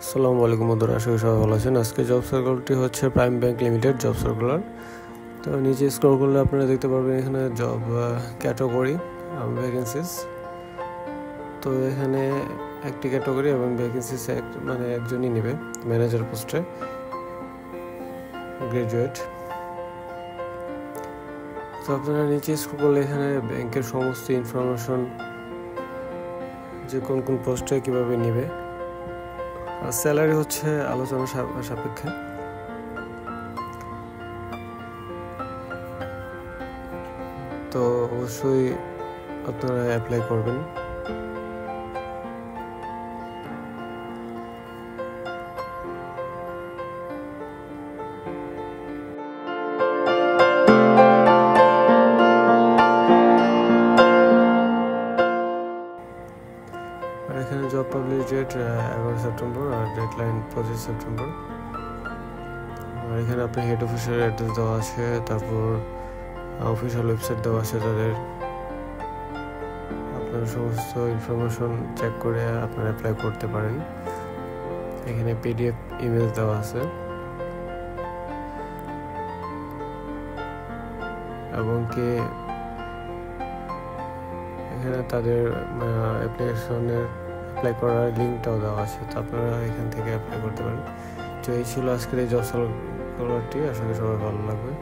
আসসালামু আলাইকুম বন্ধুরা, আশা করি সবাই ভালো আছেন। আজকে জব সার্কুলারটি হচ্ছে prime bank limited job circular. তো নিচে স্ক্রল করলে আপনারা দেখতে পারবেন এখানে জব ক্যাটাগরি ভ্যাকেন্সিস। তো এখানে একটি ক্যাটাগরি এবং ভ্যাকেন্সিস একজনই নেবে ম্যানেজার পোস্টে, গ্রাজুয়েট। তো আপনারা নিচে স্ক্রল করলে এখানে ব্যাংকের সমস্ত ইনফরমেশন, যে কোন কোন পোস্টে কীভাবে নেবে, স্যালারি হচ্ছে আলোচনা সাপেক্ষে। তো অবশ্যই আপনারা অ্যাপ্লাই করবেন। আর এখানে জব পাবলিশ ডেট 11 সেপ্টেম্বর আর ডেডলাইন 25 সেপ্টেম্বর। আর এখানে আপনার হেড অফিসের অ্যাড্রেস দেওয়া আছে, তারপর অফিসিয়াল ওয়েবসাইট দেওয়া আছে তাদের। আপনার সমস্ত ইনফরমেশন চেক করে আপনারা অ্যাপ্লাই করতে পারেন। এখানে পিডিএফ ইমেজ দেওয়া আছে এবং কি এখানে তাদের অ্যাপ্লাই করার লিঙ্কটাও দেওয়া আছে, তো আপনারা এখান থেকে অ্যাপ্লাই করতে পারেন। তো এই ছিল আজকের এই জব সার্কুলারটি। আশা করি সবাই ভালো লাগবে।